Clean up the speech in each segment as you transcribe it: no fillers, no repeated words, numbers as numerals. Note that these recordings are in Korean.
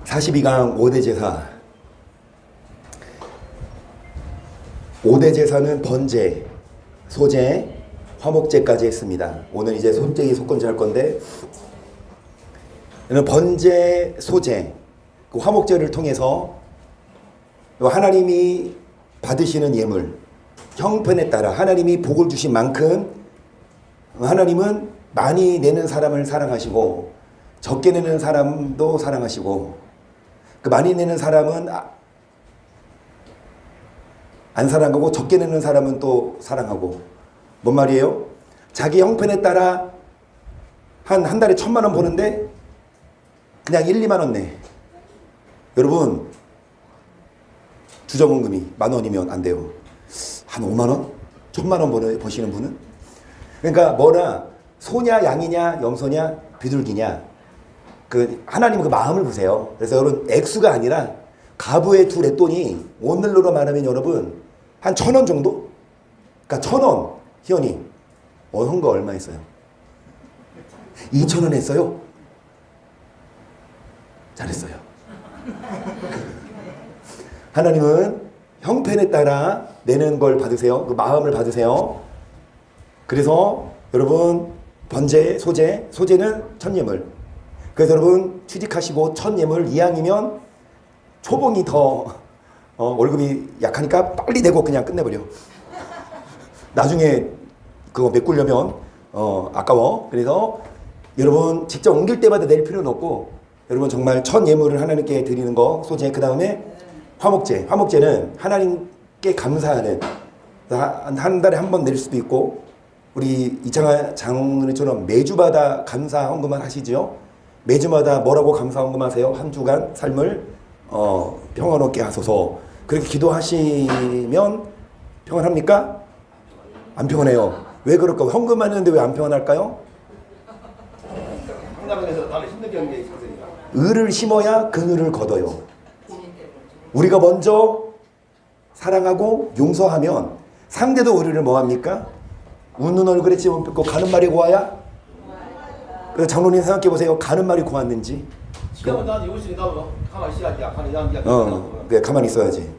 42강 5대 제사. 5대 제사는 번제, 소제, 화목제까지 했습니다. 오늘 이제 손재기 속건제 할 건데, 번제, 소제, 그 화목제를 통해서 하나님이 받으시는 예물, 형편에 따라 하나님이 복을 주신 만큼 하나님은 많이 내는 사람을 사랑하시고 적게 내는 사람도 사랑하시고, 그 많이 내는 사람은 안 사랑하고 적게 내는 사람은 또 사랑하고. 뭔 말이에요? 자기 형편에 따라 한 달에 1,000만 원 버는데 그냥 1, 2만 원 내. 여러분, 주정원금이 10,000원이면 안 돼요. 한 5만 원? 1,000만 원 버시는 분은? 그러니까 뭐라 소냐 양이냐 염소냐 비둘기냐, 그 하나님 그 마음을 보세요. 그래서 여러분, 액수가 아니라 가부의 두 렛돈이 오늘로 말하면 여러분 한 1,000원 정도? 그러니까 1,000원. 희연이 헌거 얼마 했어요? 2,000원 했어요? 잘했어요. 하나님은 형편에 따라 내는 걸 받으세요. 그 마음을 받으세요. 그래서 여러분, 번제, 소제, 소제는 천예물. 그래서 여러분 취직하시고 천예물 이왕이면 초봉이 더 월급이 약하니까 빨리 내고 그냥 끝내버려. 나중에 그거 메꾸려면 아까워. 그래서 여러분 직접 옮길 때마다 낼 필요는 없고, 여러분 정말 천예물을 하나님께 드리는 거 소제. 그 다음에 화목제. 화목제는 하나님께 감사하는, 한 달에 한 번 낼 수도 있고, 우리 이창하 장로님처럼 매주마다 감사 헌금을 하시죠. 매주마다 뭐라고 감사 헌금하세요? 한 주간 삶을 평안롭게 하소서. 그렇게 기도하시면 평안합니까? 안 평안해요. 왜 그럴까? 헌금하는데 왜 안 평안할까요? 의를 심어야 그늘을 거둬요. 우리가 먼저 사랑하고 용서하면 상대도 우리를 뭐합니까? 웃는 얼굴에 찜을 뺏고 가는 말이 고와야? 그래서 장로님 생각해 보세요. 가는 말이 고왔는지. 그래, 가만히 있어야지.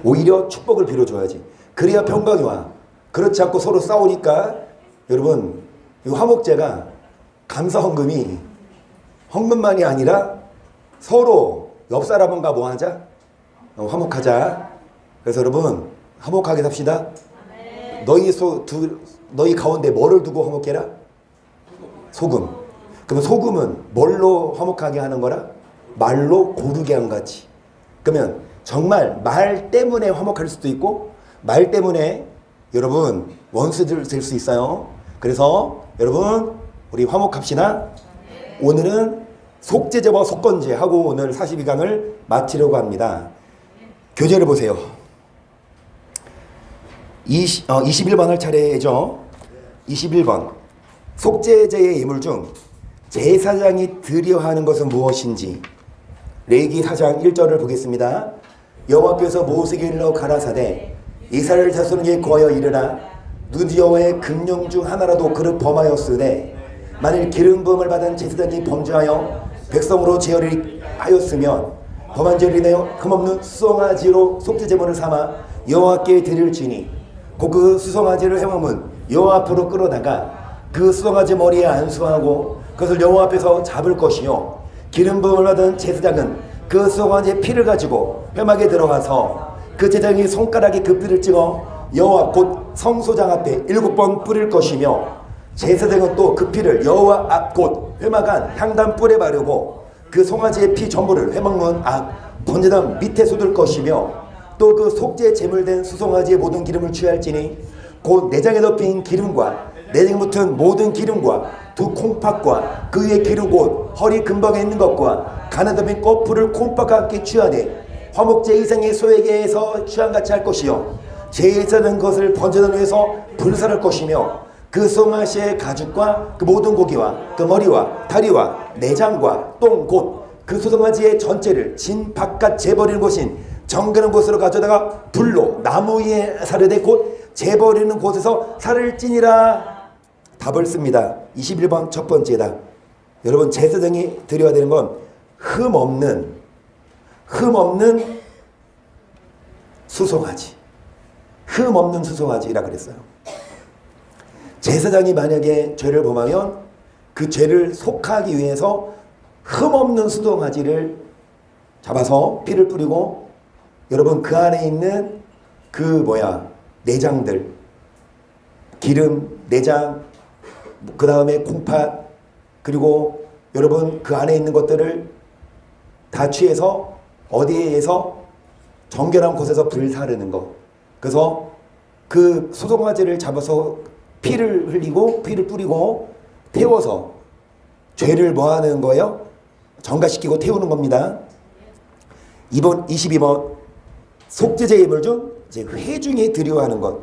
오히려 축복을 빌어줘야지. 그래야 평강이 와. 그렇지 않고 서로 싸우니까, 여러분, 이 화목제가 감사 헌금이 헌금만이 아니라 서로 옆 사람은가 뭐 하자? 화목하자. 그래서 여러분, 화목하게 삽시다. 너희 가운데 뭐를 두고 화목해라? 소금. 그러면 소금은 뭘로 화목하게 하는 거라? 말로 고르게 한 같이. 그러면 정말 말 때문에 화목할 수도 있고, 말 때문에 여러분 원수들 될 수 있어요. 그래서 여러분, 우리 화목합시다. 오늘은 속제제와 속건제 하고 오늘 42강을 마치려고 합니다. 교재를 보세요. 21번 할 차례죠. 21번. 속제제의 예물 중 제사장이 드려 하는 것은 무엇인지. 레위기 4장 1절을 보겠습니다. 여호와께서 모세에게 일러 가라사대 이스라엘 자손에게 고하여 이르라. 누지 여호와의 금령 중 하나라도 그를 범하였으되 만일 기름 부음을 받은 제사장이 범죄하여 백성으로 제어를 하였으면 범한 죄를 인하여 흠없는 수송아지로 속죄제물을 삼아 여호와께 드릴지니 곧 그 수송아지를 해먹은 여호와 앞으로 끌어다가 그 수송아지 머리에 안수하고 그것을 여호와 앞에서 잡을 것이요, 기름 부음을 받은 제사장은 그 수송아지의 피를 가지고 회막에 들어가서 그 제사장이 손가락에 그 피를 찍어 여호와 곧 성소장 앞에 7번 뿌릴 것이며, 제사장은 또 그 피를 여호와 앞 곧 회막 안 향단 뿔에 바르고 그 송아지의 피 전부를 회막문 앞 번제단 밑에 쏟을 것이며, 또 그 속죄 제물된 수송아지의 모든 기름을 취할지니 곧 내장에 덮인 기름과 내장에 붙은 모든 기름과 두 콩팥과 그 위에 기름 곧 허리 근방에 있는 것과 간에 덮인 꽃풀을 콩팥과 함께 취하되 화목제 이상의 소에게에서 취한같이 할 것이요, 제사는 것을 번제단 위에서 불살할 것이며, 그 수송아지의 가죽과 그 모든 고기와 그 머리와 다리와 내장과 똥 곧 그 수송아지의 전체를 진 바깥 재버리는 곳인 정결한 곳으로 가져다가 불로 나무 위에 사르되 곧 재버리는 곳에서 살을 찌니라. 답을 씁니다. 21번 첫 번째다. 여러분, 제사장이 드려야 되는 건 흠없는 수송아지. 흠없는 수송아지라 그랬어요. 제사장이 만약에 죄를 범하면 그 죄를 속하기 위해서 흠없는 수송아지를 잡아서 피를 뿌리고, 여러분 그 안에 있는 내장들, 기름, 내장, 그 다음에 콩팥, 그리고 여러분 그 안에 있는 것들을 다 취해서 어디에서 정결한 곳에서 불사르는 것. 그래서 그 수송아지를 잡아서 피를 흘리고 피를 뿌리고 태워서 죄를 뭐 하는 거예요? 정가시키고 태우는 겁니다. 22번 속죄제 예물 중 이제 회중이 드려야 하는 것.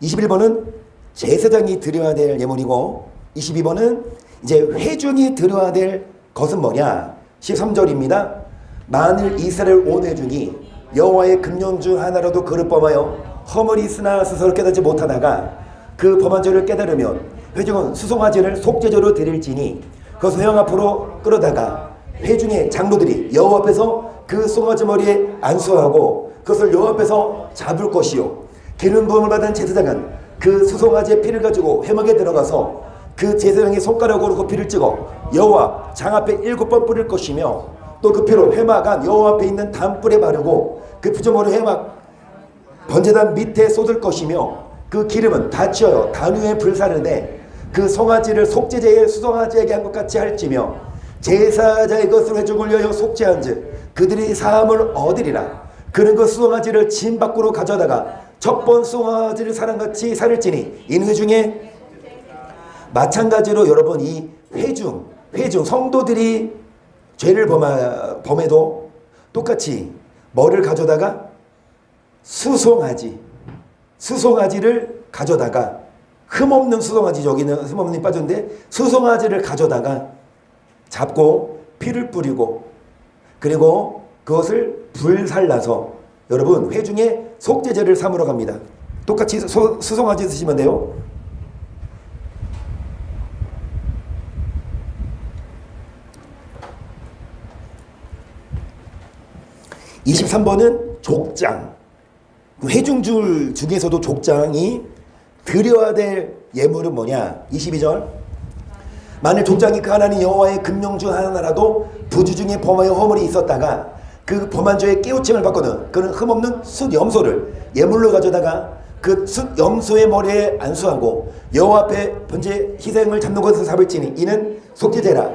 21번은 제사장이 드려야 될 예물이고, 22번은 이제 회중이 드려야 될 것은 뭐냐? 13절입니다. 만일 이스라엘 온 회중이 여호와의 금령 중 하나라도 그를 범하여 허물이 있으나 스스로 깨닫지 못하다가 그 범한 죄를 깨달으면 회중은 수송아지를 속죄제로 드릴지니 그것을 회당 앞으로 끌어다가 회중의 장로들이 여호와 앞에서 그 송아지 머리에 안수하고 그것을 여호와 앞에서 잡을 것이요, 기름 부음을 받은 제사장은 그 수송아지의 피를 가지고 회막에 들어가서 그 제사장의 손가락으로 그 피를 찍어 여호와 장 앞에 7번 뿌릴 것이며, 또 그 피로 회막 안 여호와 앞에 있는 단불에 바르고 그 피조물을 회막 번제단 밑에 쏟을 것이며, 그 기름은 다 취하여 단 위에 불사르되 그 송아지를 속죄제의 수송아지에게 한 것 같이 할지며, 제사자의 것을 회중을 위하여 속죄한즉 그들이 사함을 얻으리라. 그는 그 수송아지를 진 밖으로 가져다가 첫 번 수송아지를 사람같이 살을지니, 이 회중에 마찬가지로 여러분 이 회중 성도들이 죄를 범해도 똑같이 뭐를 가져다가 수송아지를 가져다가, 흠없는 수송아지, 여기는 흠없는 빠졌는데 수송아지를 가져다가 잡고 피를 뿌리고 그리고 그것을 불살라서 여러분 회중에 속죄제를 삼으러 갑니다. 똑같이 수송아지 쓰시면 돼요. 23번은 족장. 회중줄 중에서도 족장이 드려야 될 예물은 뭐냐? 22절. 만일 족장이 그 하나님 여호와의 금령 중 하나라도 부주 중에 범하여 허물이 있었다가 그 범한 죄의 깨우침을 받거든 그는 흠없는 숫염소를 예물로 가져다가 그 숫염소의 머리에 안수하고 여호와 앞에 번제 희생을 잡는 것에서 잡을지니 이는 속죄제라.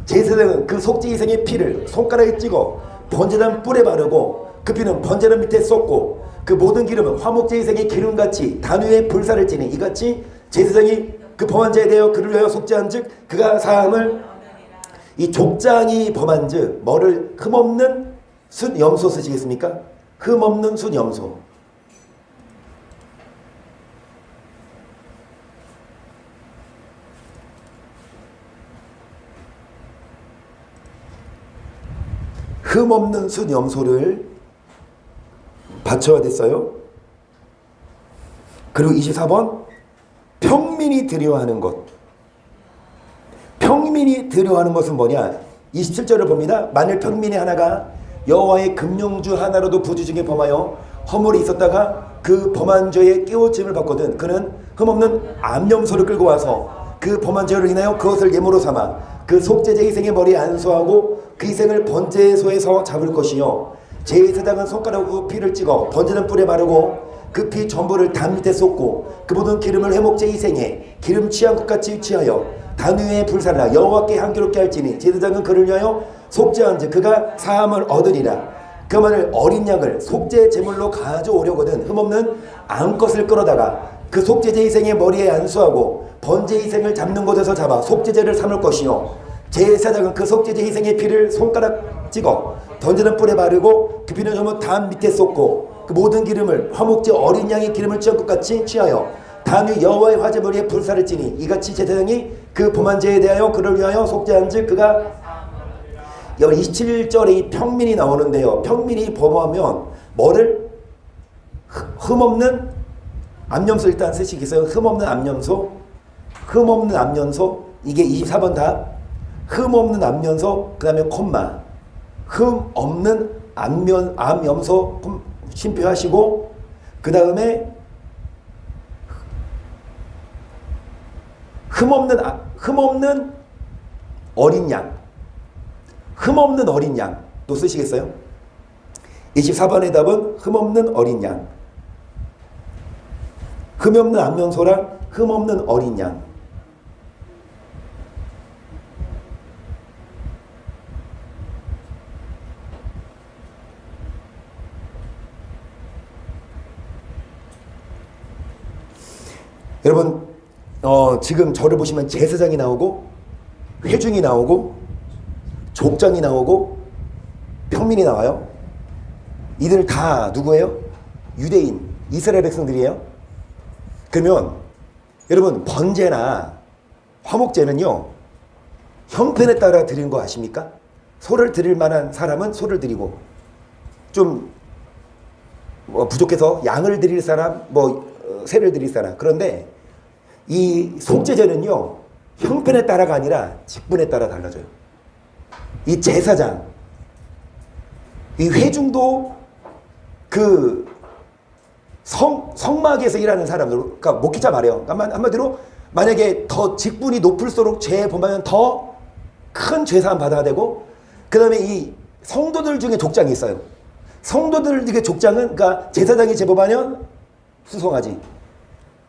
제사장은 그 속죄 희생의 피를 손가락에 찍어 번제단 뿔에 바르고 그 피는 번제단 밑에 쏟고 그 모든 기름은 화목제 희생의 기름같이 단 위에 불사를지니 이같이 제사장이 그 범한 자에 대하여 그를 위하여 속죄한즉 그가 사함을. 이 족장이 범한즉 뭐를 흠없는 숫염소 쓰시겠습니까? 흠없는 숫염소. 흠없는 숫염소를 바쳐야 됐어요. 그리고 24번 평민이 드려야 하는 것. 평민이 드려야 하는 것은 뭐냐? 27절을 봅니다. 만일 평민이 하나가 여호와의 금령 중 하나로도 부주 중에 범하여 허물이 있었다가 그 범한 죄에 깨우침을 받거든 그는 흠없는 암염소를 끌고 와서 그 범한 죄를 인하여 그것을 예물로 삼아 그 속죄제 희생의 머리에 안수하고 그 희생을 번제소에서 잡을 것이요, 제사장은 손가락으로 피를 찍어 번제단 뿔에 바르고 그 피 전부를 단 밑에 쏟고 그 모든 기름을 회목제 희생에 기름 취한 것 같이 취하여 단 위에 불살라 여호와께 향기롭게 할지니 제사장은 그를 위하여 속죄한즉 그가 사함을 얻으리라. 그만을 어린 양을 속죄 제물로 가져오려거든 흠없는 암것을 끌어다가 그 속죄제 희생의 머리에 안수하고 번제 희생을 잡는 곳에서 잡아 속죄제를 삼을 것이요, 제사장은 그 속죄제 희생의 피를 손가락 찍어 번제단 뿔에 바르고 그 피는 전부 단 밑에 쏟고 그 모든 기름을 화목제 어린 양의 기름을 취한 것 같이 취하여 단 위 여호와의 화제머리에 불사를 지니 이같이 제사장이 그 범한 죄에 대하여 그를 위하여 속죄한즉 그가. 여기 27절에 이 평민이 나오는데요. 평민이 범하면 뭐를? 흠없는 암염소 일단 쓰시겠어요? 흠없는 암염소. 흠없는 암염소. 이게 24번 답. 흠없는 암염소. 그 다음에 콤마. 흠 없는 암염소 심표하시고, 그 다음에 흠 없는 어린 양. 흠 없는 어린 양. 또 쓰시겠어요? 24번의 답은 흠 없는 어린 양. 흠 없는 암염소랑 흠 없는 어린 양. 여러분, 지금 저를 보시면 제사장이 나오고, 회중이 나오고, 족장이 나오고, 평민이 나와요. 이들 다 누구예요? 유대인, 이스라엘 백성들이에요. 그러면 여러분, 번제나 화목제는요, 형편에 따라 드리는 거 아십니까? 소를 드릴 만한 사람은 소를 드리고, 좀 부족해서 양을 드릴 사람, 새를 드릴 사람. 그런데 이 속죄제는요, 형편에 따라가 아니라 직분에 따라 달라져요. 이 제사장, 이 회중도 그 성막에서 일하는 사람들, 그러니까 목회자 말이에요. 한마디로 만약에 더 직분이 높을수록 죄 범하면 더 큰 죄사함 받아야 되고, 그 다음에 이 성도들 중에 족장이 있어요. 성도들 중에 족장은, 그러니까 제사장이 제법하면 수송하지.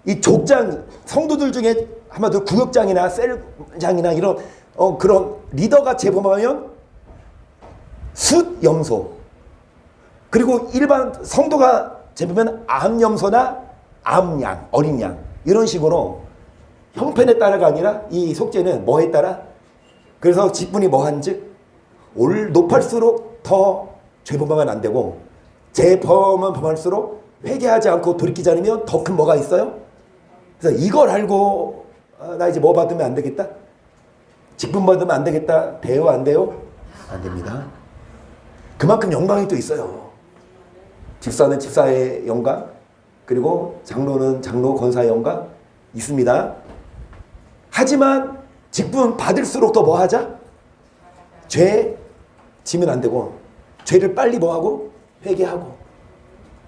이 족장, 성도들 중에 한마디로 구역장이나 셀장이나 이런 그런 리더가 제범하면 숫염소. 그리고 일반 성도가 제범하면 암염소나 암양, 어린 양. 이런 식으로 형편에 따라가 아니라 이 속죄는 뭐에 따라? 그래서 직분이 뭐한즉 높을수록 더 죄범하면 안 되고, 죄범은 범할수록 회개하지 않고 돌이키지 않으면 더 큰 뭐가 있어요? 그래서 이걸 알고 나 이제 뭐 받으면 안 되겠다? 직분 받으면 안 되겠다? 돼요? 안 돼요? 안 됩니다. 그만큼 영광이 또 있어요. 집사는 집사의 영광, 그리고 장로는 장로 권사의 영광 있습니다. 하지만 직분 받을수록 더 뭐 하자? 죄 지면 안 되고, 죄를 빨리 뭐 하고? 회개하고.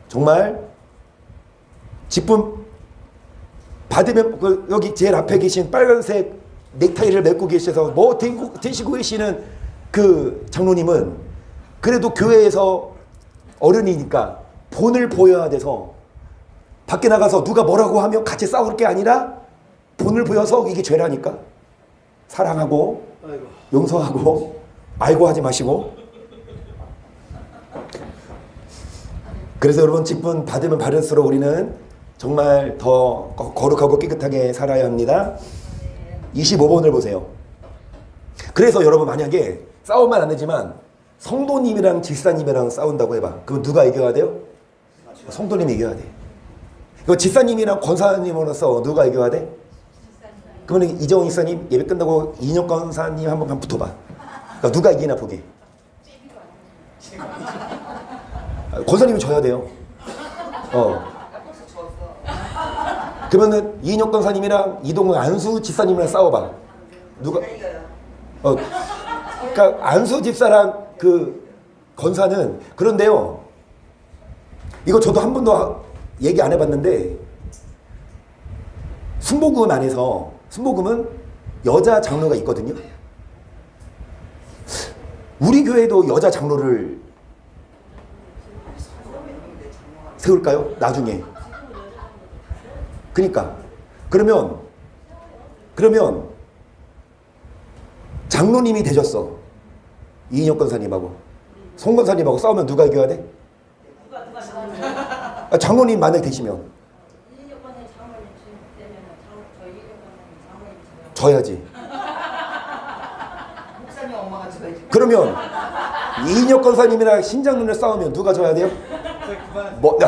정말 직분 받으면, 여기 제일 앞에 계신 빨간색 넥타이를 메고 계셔서 뭐 드시고 계시는 그 장로님은 그래도 교회에서 어른이니까 본을 보여야 돼서, 밖에 나가서 누가 뭐라고 하면 같이 싸울 게 아니라 본을 보여서 이게 죄라니까. 사랑하고 용서하고 아이고 하지 마시고. 그래서 여러분, 직분 받으면 받을수록 우리는 정말 더 거룩하고 깨끗하게 살아야 합니다. 25번을 보세요. 그래서 여러분, 만약에 싸우면 안 되지만 성도님이랑 집사님이랑 싸운다고 해봐. 그럼 누가 이겨야 돼요? 성도님이 이겨야 돼. 이거 집사님이랑 권사님으로서 누가 이겨야 돼? 그러면 이정훈 집사님 예배 끝나고 이인혁 권사님 한번 붙어봐. 그러니까 누가 이기나 보게. 권사님이 져야 돼요. 그러면은 이인혁 권사님이랑 이동훈 안수 집사님이랑 싸워봐. 누가? 그러니까 안수 집사랑 그 권사는, 그런데요, 이거 저도 한 번도 얘기 안 해봤는데, 순복음 안에서, 순복음은 여자 장로가 있거든요. 우리 교회도 여자 장로를 세울까요? 나중에. 그러니까 그러면 장로님이 되셨어. 이인혁 권사님하고 송 권사님하고 싸우면 누가 이겨야 돼? 장로님 만약에 되시면 져야지. 목사님 엄마가 져야지. 그러면 이인혁 권사님이랑 신장로를 싸우면 누가 져야 돼요? 뭐,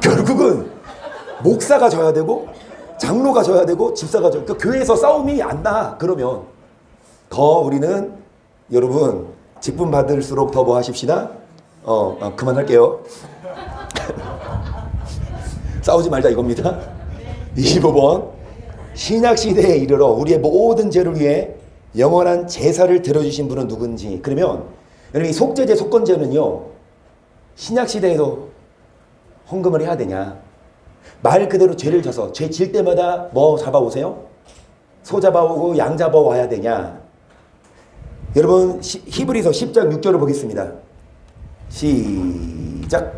결국은 목사가 져야 되고 장로가 져야 되고 집사가 져야 되고, 그러니까 교회에서 싸움이 안 나. 그러면 더 우리는, 여러분, 직분 받을수록 더 뭐 하십시다. 그만할게요. 싸우지 말자 이겁니다. 25번 신약 시대에 이르러 우리의 모든 죄를 위해 영원한 제사를 들어주신 분은 누군지. 그러면 여러분 이 속죄제 속건제는요 신약 시대에도 헌금을 해야 되냐? 말 그대로 죄를 져서 죄 질 때마다 뭐 잡아오세요? 소 잡아오고 양 잡아와야 되냐? 여러분 히브리서 10장 6절을 보겠습니다. 시작.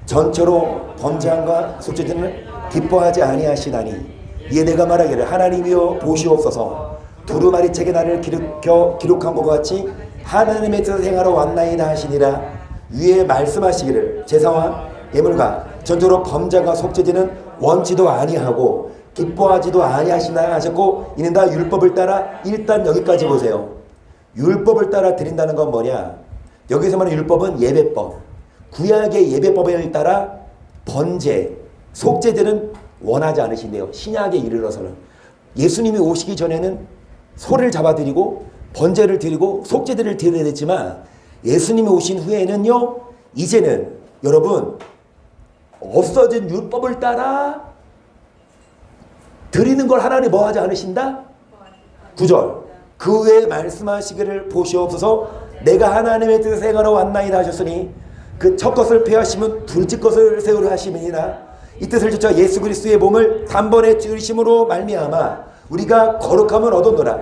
전처로 번제함과 속죄제는 기뻐하지 아니하시나니 이에 내가 말하기를 하나님이여 보시옵소서 두루마리 책에 나를 기록한 것 같이 하나님의 뜻을 행하러 왔나이다 하시니라. 위에 말씀하시기를 제사와 예물과 전처로 번제와 속죄제는 원치도 아니하고 기뻐하지도 아니하시나 하셨고 이는 다 율법을 따라. 일단 여기까지 보세요. 율법을 따라 드린다는 건 뭐냐? 여기서 말하는 율법은 예배법, 구약의 예배법에 따라 번제, 속죄제는 원하지 않으신대요. 신약에 이르러서는. 예수님이 오시기 전에는 소를 잡아드리고 번제를 드리고 속죄제를 드려야 됐지만 예수님이 오신 후에는요 이제는 여러분 없어진 율법을 따라 드리는 걸 하나님 뭐 하지 않으신다? 9절. 그 외에 말씀하시기를 보시옵소서 내가 하나님의 뜻을 행하러 왔나이다 하셨으니 그 첫 것을 폐하시면 둘째 것을 세우려 하심이니라. 이 뜻을 쫓아 예수 그리스도의 몸을 단번에 들이심으로 말미암아 우리가 거룩함을 얻었노라.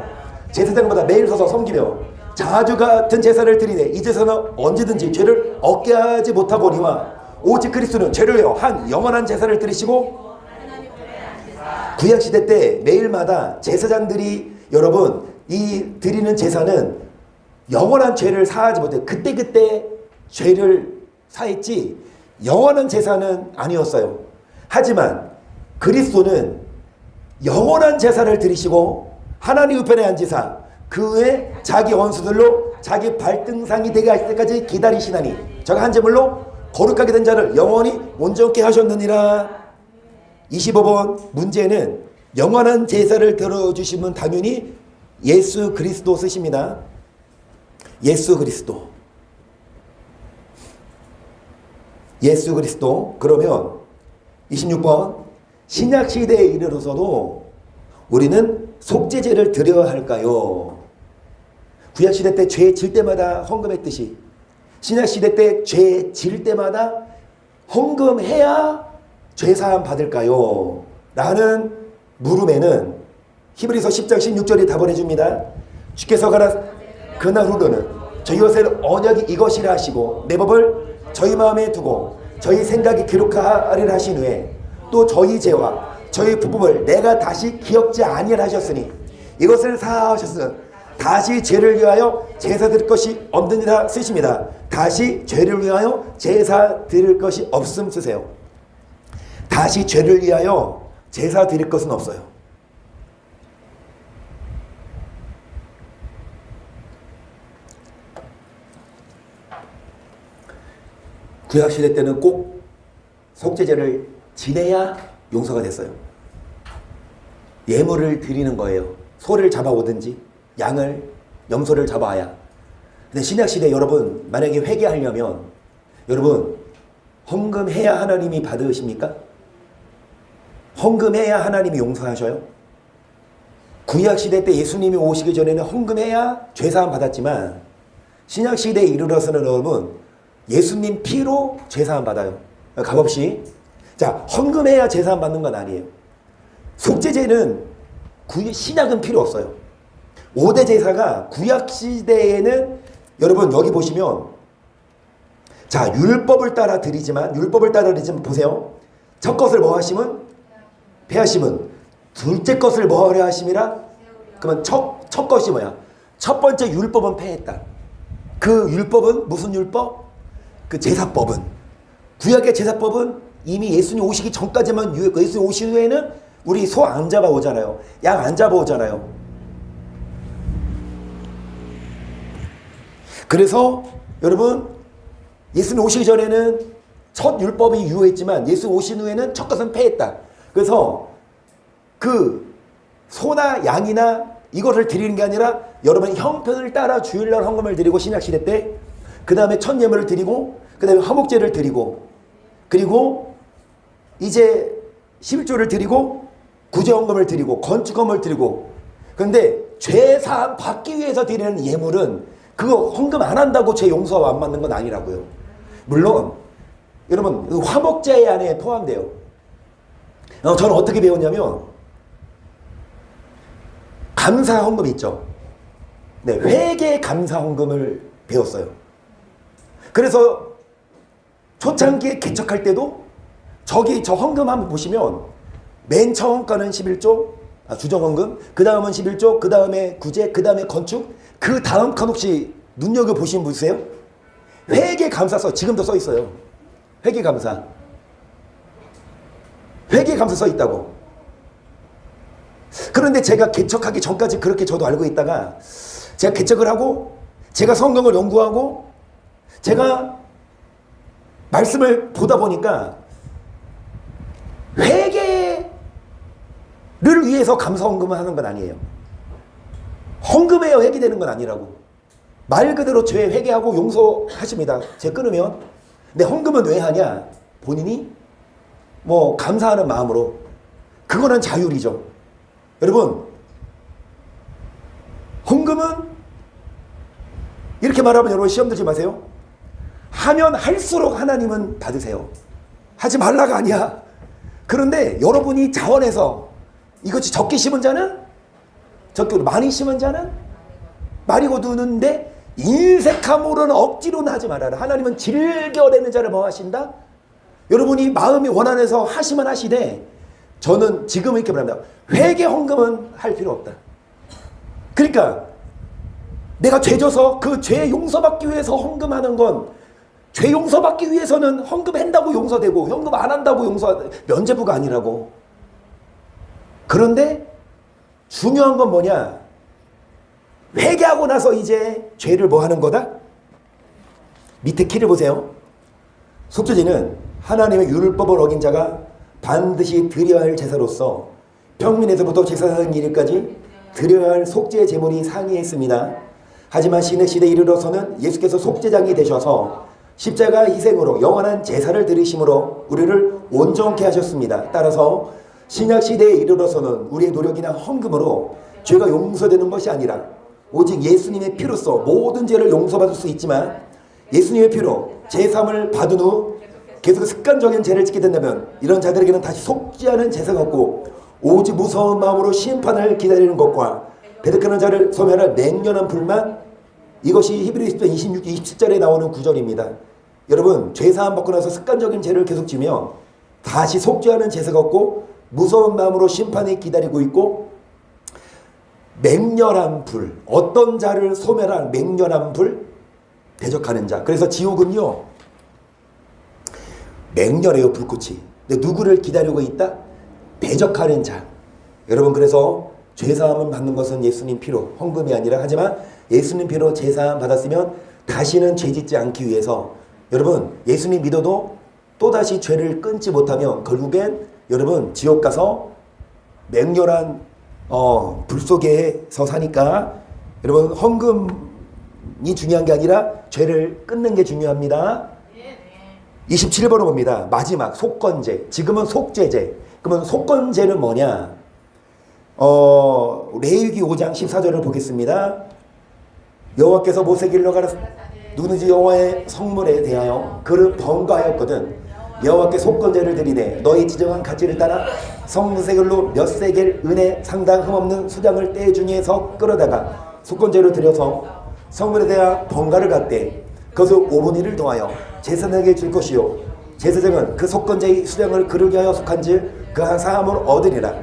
제사장보다 매일 서서 섬기며 자주 같은 제사를 드리되 이 제사는 언제든지 죄를 얻게 하지 못하거니와 오직 그리스도는 죄를 위하여 한 영원한 제사를 드리시고. 구약시대 때 매일마다 제사장들이 여러분 이 드리는 제사는 영원한 죄를 사하지 못해 그때그때 죄를 사했지 영원한 제사는 아니었어요. 하지만 그리스도는 영원한 제사를 드리시고 하나님 우편에 앉으사 그 외에 자기 원수들로 자기 발등상이 되게 하실 때까지 기다리시나니 저가 한 제물로 거룩하게 된 자를 영원히 온전케 하셨느니라. 25번 문제는 영원한 제사를 들어주시면 당연히 예수 그리스도 쓰십니다. 예수 그리스도. 예수 그리스도. 그러면 26번 신약시대에 이르러서도 우리는 속죄제를 드려야 할까요? 구약시대 때 죄 질 때마다 헌금했듯이 신약시대 때 죄 질 때마다 헌금해야 죄사함 받을까요? 라는 물음에는 히브리서 10장 16절이 답을 해줍니다. 주께서 가라 그날 후로는 저희와 셀 언약이 이것이라 하시고 내 법을 저희 마음에 두고 저희 생각이 기록하리라 하신 후에 또 저희 죄와 저희 부품을 내가 다시 기억지 아니하라 하셨으니 이것을 사하셨으니 다시 죄를 위하여 제사 드릴 것이 없느니라 쓰십니다. 다시 죄를 위하여 제사 드릴 것이 없음 쓰세요. 다시 죄를 위하여 제사 드릴 것은 없어요. 구약시대 때는 꼭 속죄제를 지내야 용서가 됐어요. 예물을 드리는 거예요. 소를 잡아오든지 양을 염소를 잡아야. 근데 신약시대 여러분 만약에 회개하려면 여러분 헌금해야 하나님이 받으십니까? 헌금해야 하나님이 용서하셔요? 구약시대 때 예수님이 오시기 전에는 헌금해야 죄사함 받았지만 신약시대에 이르러서는 여러분 예수님 피로 죄사함 받아요. 값없이. 자, 헌금해야 죄사함 받는 건 아니에요. 속죄제는 신약은 필요 없어요. 5대 제사가 구약시대에는 여러분 여기 보시면 자 율법을 따라 드리지만 보세요. 첫 것을 뭐 하시면 폐하시면 둘째 것을 뭐 하려 하심이라. 그러면 첫 것이 뭐야? 첫 번째 율법은 폐했다. 그 율법은 무슨 율법? 그 제사법은 구약의 제사법은 이미 예수님 오시기 전까지만 유효했고 예수님 오신 후에는 우리 소 안 잡아오잖아요. 양 안 잡아오잖아요. 그래서 여러분 예수님 오시기 전에는 첫 율법이 유효했지만 예수 오신 후에는 첫 것은 폐했다. 그래서 그 소나 양이나 이것을 드리는 게 아니라 여러분 형편을 따라 주일날 헌금을 드리고 신약시대 때 그 다음에 첫 예물을 드리고 그 다음에 화목제를 드리고 그리고 이제 11조를 드리고 구제헌금을 드리고 건축헌금을 드리고, 그런데 죄사함 받기 위해서 드리는 예물은 그거 헌금 안 한다고 죄 용서가 안 받는 건 아니라고요. 물론 여러분 그 화목제 안에 포함돼요. 저는 어떻게 배웠냐면 감사헌금 있죠. 네, 회계 감사헌금을 배웠어요. 그래서 초창기에 개척할 때도 저기 저 헌금 한번 보시면 맨 처음 거는 11조 주정헌금, 그 다음은 11조, 그 다음에 구제, 그 다음에 건축, 그 다음 건 혹시 눈여겨보신 분 있어요? 회계감사 지금도 써 있어요. 회계감사 써 있다고. 그런데 제가 개척하기 전까지 그렇게 저도 알고 있다가 제가 개척을 하고 제가 성경을 연구하고 제가 말씀을 보다 보니까 회개를 위해서 감사헌금을 하는 건 아니에요. 헌금해야 회개되는 건 아니라고. 말 그대로 죄 회개하고 용서하십니다. 죄 끊으면. 근데 헌금은 왜 하냐? 본인이 뭐 감사하는 마음으로. 그거는 자율이죠. 여러분, 헌금은 이렇게 말하면 여러분 시험 들지 마세요. 하면 할수록 하나님은 받으세요. 하지 말라가 아니야. 그런데 여러분이 자원해서 이것이 적게 심은 자는 적게, 많이 심은 자는 많이 거두는데 인색함으로는 억지로는 하지 말아라. 하나님은 즐겨내는 자를 뭐 하신다? 여러분이 마음이 원한해서 하시면 하시되, 저는 지금 이렇게 말합니다. 회개 헌금은 할 필요 없다. 그러니까 내가 죄 져서 그 죄 용서받기 위해서 헌금하는 건, 죄 용서받기 위해서는 헌금한다고 용서되고 헌금 안 한다고 면죄부가 아니라고. 그런데 중요한 건 뭐냐? 회개하고 나서 이제 죄를 뭐 하는 거다? 밑에 키를 보세요. 속죄제는 하나님의 율법을 어긴 자가 반드시 드려야 할 제사로서 평민에서부터 제사장 일일까지 드려야 할 속죄 제물이 상이에 있습니다. 하지만 신의 시대에 이르러서는 예수께서 속죄장이 되셔서 십자가 희생으로 영원한 제사를 드리심으로 우리를 온전케 하셨습니다. 따라서 신약 시대에 이르러서는 우리의 노력이나 헌금으로 죄가 용서되는 것이 아니라 오직 예수님의 피로써 모든 죄를 용서받을 수 있지만, 예수님의 피로 제사함을 받은 후 계속 습관적인 죄를 짓게 된다면 이런 자들에게는 다시 속죄하는 제사가 없고 오직 무서운 마음으로 심판을 기다리는 것과 배득하는 자를 소멸할 맹렬한 불만, 이것이 히브리 10장 26, 27절에 나오는 구절입니다. 여러분, 죄사함 받고 나서 습관적인 죄를 계속 지면 다시 속죄하는 제사가 없고 무서운 마음으로 심판이 기다리고 있고, 맹렬한 불, 어떤 자를 소멸할 맹렬한 불, 대적하는 자. 그래서 지옥은요 맹렬해요, 불꽃이. 근데 누구를 기다리고 있다? 대적하는 자. 여러분, 그래서 죄사함을 받는 것은 예수님 피로, 헌금이 아니라, 하지만 예수님 피로 죄사함 받았으면 다시는 죄짓지 않기 위해서, 여러분 예수님 믿어도 또다시 죄를 끊지 못하면 결국엔 여러분 지옥 가서 맹렬한 불 속에서 사니까, 여러분 헌금이 중요한 게 아니라 죄를 끊는 게 중요합니다. 27번을 봅니다. 마지막 속건제. 지금은 속죄제. 그러면 속건제는 뭐냐? 레위기 5장 14절을 보겠습니다. 여호와께서 모세에게 일러가라. 누구든지 여호와의 성물에 대하여 그를 번거하였거든 여호와께 속건제를 드리되 너희 지정한 가치를 따라 성세겔로 몇 세겔 은혜 상당 흠없는 수장을 때 중에서 끌어다가 속건제로 드려서 성물에 대하여 번가를 갖되 그것을 5분의 1을 더하여 제사장에게 줄 것이요 제사장은 그 속건제의 수장을 그르게 하여 속한즉 그 한 사함을 얻으리라.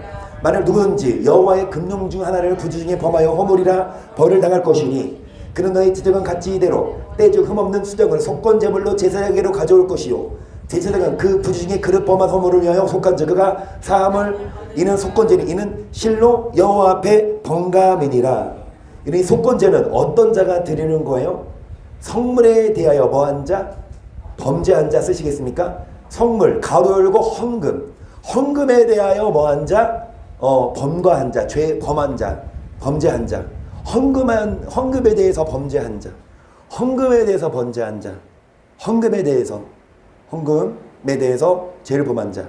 만일 누구든지 여호와의 금령 중 하나를 부주 중에 범하여 허물이라 벌을 당할 것이니 그는 너희 지정한 가치대로 때즉 흠없는 수정을 속건제물로 제사장에게로 가져올 것이요 제사장은 그 부주 중에 그릇 범한 허물을 위하여 속한 자 그가 사함을 이는 속건제니 이는 실로 여호와 앞에 번감이니라. 이 속건제는 어떤 자가 드리는 거예요? 성물에 대하여 뭐한 자? 범죄한 자 쓰시겠습니까? 성물 가로 열고 헌금, 헌금에 대하여 뭐한 자? 범과한 자, 죄 범한 자, 범죄한 자. 헌금에 대해서 범죄한 자, 헌금에 대해서 범죄한 자, 헌금에 대해서 죄를 범한 자.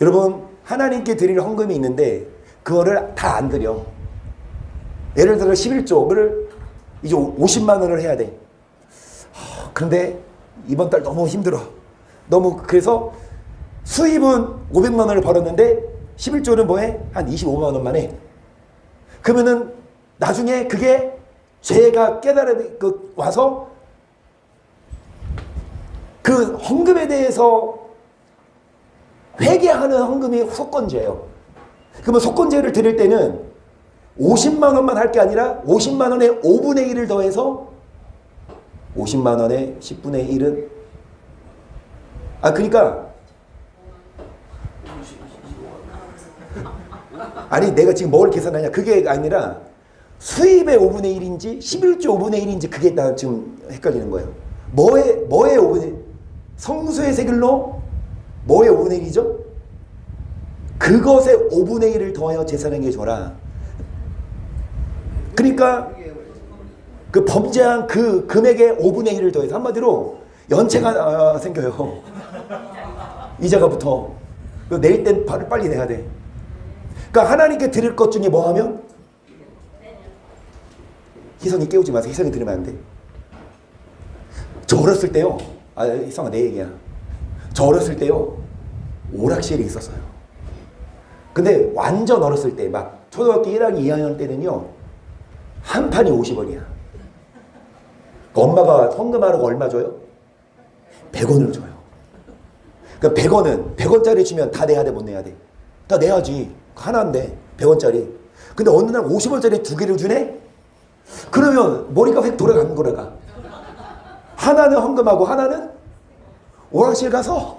여러분 하나님께 드릴 헌금이 있는데 그거를 다 안 드려. 예를 들어 11조를 이제 50만 원을 해야 돼. 그런데 이번 달 너무 힘들어. 너무 그래서 수입은 500만 원을 벌었는데 11조는 뭐해? 한 25만 원만 해. 그러면은 나중에 그게 죄가 와서 그 헌금에 대해서 회개하는 헌금이 속건제예요. 그러면 속건제를 드릴 때는 50만 원만 할 게 아니라 50만 원의 5분의 1을 더해서 50만 원의 10분의 1은 그러니까 아니 내가 지금 뭘 계산하냐 그게 아니라 수입의 5분의 1인지 11조 5분의 1인지 그게 나 지금 헷갈리는 거예요. 뭐의 5분의 1? 성수의 세겔로 뭐의 5분의 1이죠? 그것의 5분의 1을 더하여 제사장에게 줘라. 그러니까 그 범죄한 그 금액의 5분의 1을 더해서 한마디로 연체가 생겨요. 이자가 붙어. 낼 땐 빨리 내야 돼. 그러니까 하나님께 드릴 것 중에 뭐 하면? 희성이 깨우지 마세요. 희성이 들으면 안 돼. 저 어렸을 때요. 희성아 내 얘기야. 저 어렸을 때요. 오락실이 있었어요. 근데 완전 어렸을 때 막 초등학교 1학년 2학년 때는요. 한 판이 50원이야. 엄마가 헌금하라고 얼마 줘요? 100원을 줘요. 그러니까 100원짜리 주면 다 내야 돼, 못 내야 돼? 다 내야지. 하나인데 100원짜리. 근데 어느 날 50원짜리 2개를 주네? 그러면 머리가 획 돌아가는 거라가. 하나는 헌금하고 하나는 오락실 가서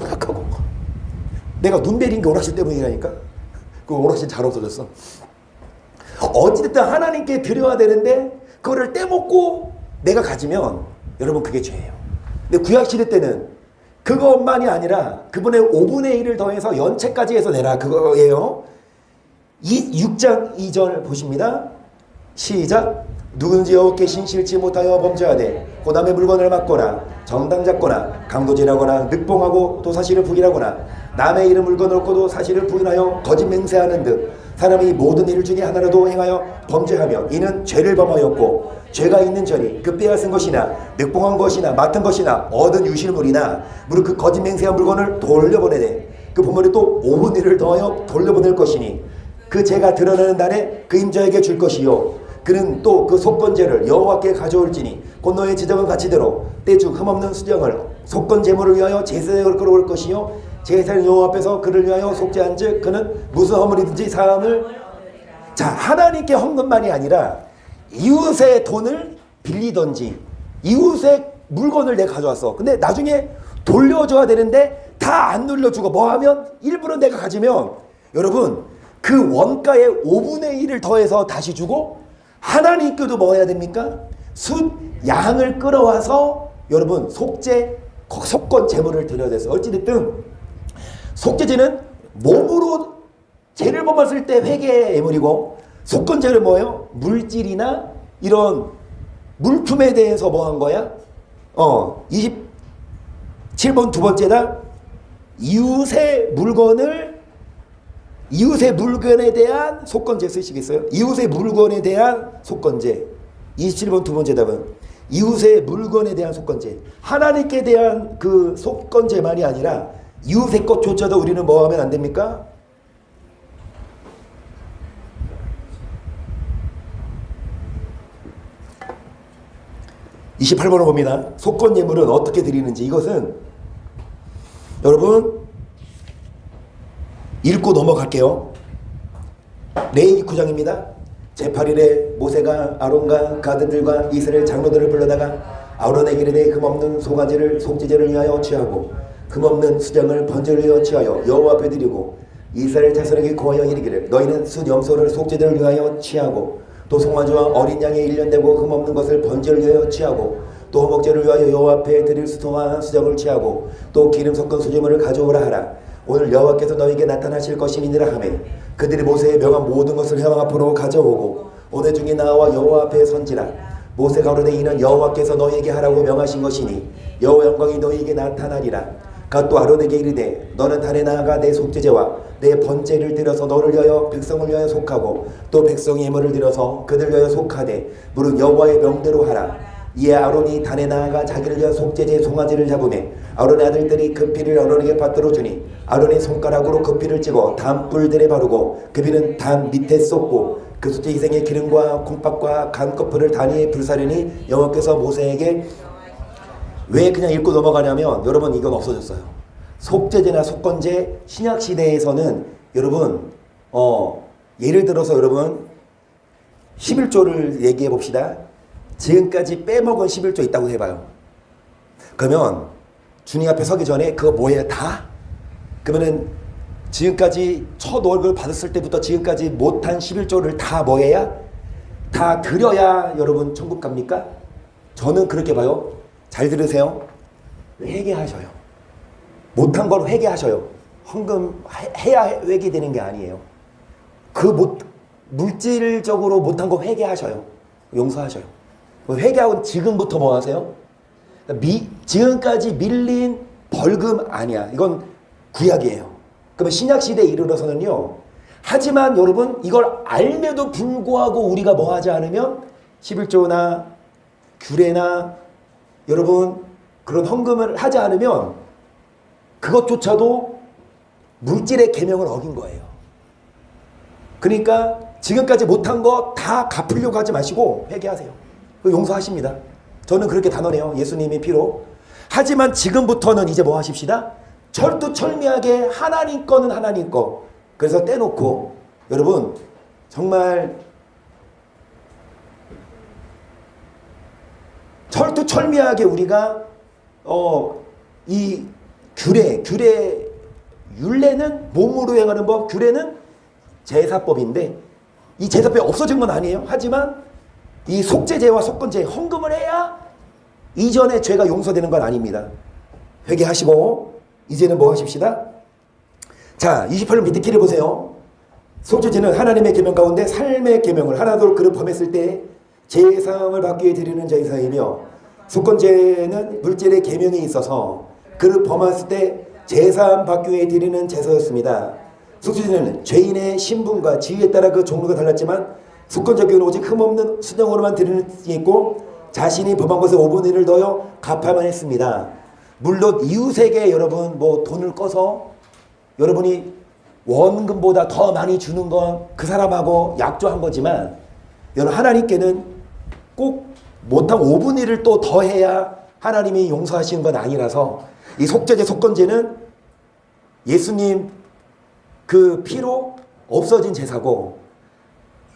오락하고. 내가 눈 내린 게 오락실 때문이라니까. 그 오락실 잘 없어졌어. 어찌됐든 하나님께 드려야 되는데 그거를 떼먹고 내가 가지면 여러분 그게 죄예요. 근데 구약시대 때는 그것만이 아니라 그분의 5분의 1을 더해서 연체까지 해서 내라 그거예요. 6장 2절 보십니다. 시작. 누군지 여호와께 신실치 못하여 범죄하되 고남의 물건을 막거나 정당 잡거나 강도질하거나 늑봉하고 또 사실을 부인하거나 남의 이름 물건을 얻고도 사실을 부인하여 거짓 맹세하는 듯 사람이 모든 일 중에 하나라도 행하여 범죄하며 이는 죄를 범하였고 죄가 있는 전이 그 빼앗은 것이나 늑봉한 것이나 맡은 것이나 얻은 유실물이나 무릇 그 거짓 맹세한 물건을 돌려보내되 그 부모를 또 5분의 1을 더하여 돌려보낼 것이니 그 죄가 드러나는 날에 그 임자에게 줄 것이요 그는 또 그 속건제를 여호와께 가져올지니 곧 너의 지정한 가치대로 떼죽 흠없는 수정을 속건 제물을 위하여 제사장을 끌어올 것이요 제사장 여호와 앞에서 그를 위하여 속죄한즉 그는 무슨 허물이든지 사함을. 자, 하나님께 헌금만이 아니라 이웃의 돈을 빌리던지 이웃의 물건을 내가 가져왔어. 근데 나중에 돌려줘야 되는데 다 안 돌려주고 뭐 하면 일부러 내가 가지면 여러분 그 원가의 5분의 1을 더해서 다시 주고 하나님께도 뭐 해야 됩니까? 양을 끌어와서 여러분 속건 제물을 드려야 돼서 어찌됐든 속죄제는 몸으로 죄를 범했을 때 회개의 예물이고 속건제는 뭐예요? 물질이나 이런 물품에 대해서 뭐 한 거야? 27번 두 번째다. 이웃의 물건에 대한 속건제 쓰시겠어요? 이웃의 물건에 대한 속건제. 27번 두 번째 답은 이웃의 물건에 대한 속건제. 하나님께 대한 그 속건제만이 아니라 이웃의 것조차도 우리는 뭐 하면 안 됩니까? (28번을) 봅니다. 속건 예물은 어떻게 드리는지. 이것은 여러분 읽고 넘어갈게요. 레위기 9장입니다. 제8일에 모세가 아론과 가드들과 이스라엘 장로들을 불러다가 아론에게 이르되 흠없는 소가지를 속죄제를 위하여 취하고 흠없는 수정을 번제를 위하여 취하여 여호와 앞에 드리고 이스라엘 자손에게 고하여 이르기를 너희는 숫염소를 속죄제를 위하여 취하고 또 송아지와 어린 양의 1년되고 흠없는 것을 번제를 위하여 취하고 또 허목제를 위하여 여호와 앞에 드릴 수통한 수정을 취하고 또 기름 섞은 수제물을 가져오라 하라. 오늘 여호와께서 너희에게 나타나실 것임이니라 하매 그들이 모세의 명한 모든 것을 여호와 앞으로 가져오고 오늘 중에 나와 여호와 앞에 선지라. 모세가 가로되 이는 여호와께서 너희에게 하라고 명하신 것이니 여호와 영광이 너희에게 나타나리라. 또 아론에게 이르되 너는 단에 나아가 내 속죄제와 내 번제를 드려서 너를 위하여 백성을 위하여 속하고 또 백성의 예물을 드려서 그들 위하여 속하되 무릇 여호와의 명대로 하라. 이에 아론이 단에 나아가 자기를 위하여 속죄제 송아지를 잡으매 아론의 아들들이 그 피를 아론에게 받들어 주니 아론의 손가락으로 그 피를 찍어 단 뿔들에 바르고 그 피는 단 밑에 쏟고 그 속죄 희생의 기름과 콩팥과 간 거풀을 단 위에 불사르니 여호와께서 모세에게 왜 그냥 읽고 넘어가냐면 여러분 이건 없어졌어요. 속죄제나 속건제 신약시대에서는 여러분 예를 들어서 여러분 11조를 얘기해 봅시다. 지금까지 빼먹은 11조 있다고 해봐요. 그러면 주님 앞에 서기 전에 그거 뭐예요? 다? 그러면은 지금까지 첫 월급을 받았을 때부터 지금까지 못한 11조를 다 뭐해야? 다 드려야 여러분 천국 갑니까? 저는 그렇게 봐요. 잘 들으세요. 회개하셔요. 못한 걸 회개하셔요. 헌금 해야 회개되는 게 아니에요. 물질적으로 못한 거 회개하셔요. 용서하셔요. 회개하고 지금부터 뭐 하세요? 지금까지 밀린 벌금 아니야. 이건 구약이에요. 그러면 신약시대에 이르러서는요. 하지만 여러분 이걸 알면도 불구하고 우리가 뭐 하지 않으면 11조나 규례나 여러분 그런 헌금을 하지 않으면 그것조차도 물질의 계명을 어긴 거예요. 그러니까 지금까지 못한 거 다 갚으려고 하지 마시고 회개하세요. 용서하십니다. 저는 그렇게 단언해요. 예수님의 피로. 하지만 지금부터는 이제 뭐 하십시다? 철두철미하게 하나님 거는 하나님 거. 그래서 떼놓고 여러분 정말 철두철미하게 우리가 이 율례는 몸으로 행하는 법, 규례는 제사법인데 이 제사법이 없어진 건 아니에요. 하지만 이 속죄제와 속건제 헌금을 해야 이전의 죄가 용서되는 건 아닙니다. 회개하시고 이제는 뭐 하십시다? 자, 28년 밑에 길을 보세요. 속죄제는 하나님의 계명 가운데 삶의 계명을 하나둘 그릇 범했을 때 제사함을 받기 위해 드리는 제사이며 속건제는 물질의 계명이 있어서 그릇 범했을 때 제사함 받기 위해 드리는 제사였습니다. 속죄제는 죄인의 신분과 지위에 따라 그 종류가 달랐지만 속건제는 오직 흠없는 순정으로만 드리는 게 있고 자신이 범한 것에 5분의 1을 더하여 갚아야만 했습니다. 물론 이웃에게 여러분 뭐 돈을 꺼서 여러분이 원금보다 더 많이 주는 건 그 사람하고 약조한 거지만 여러분 하나님께는 꼭 못한 5분의 1을 또 더해야 하나님이 용서하시는 건 아니라서 이 속죄제 속건제는 예수님 그 피로 없어진 제사고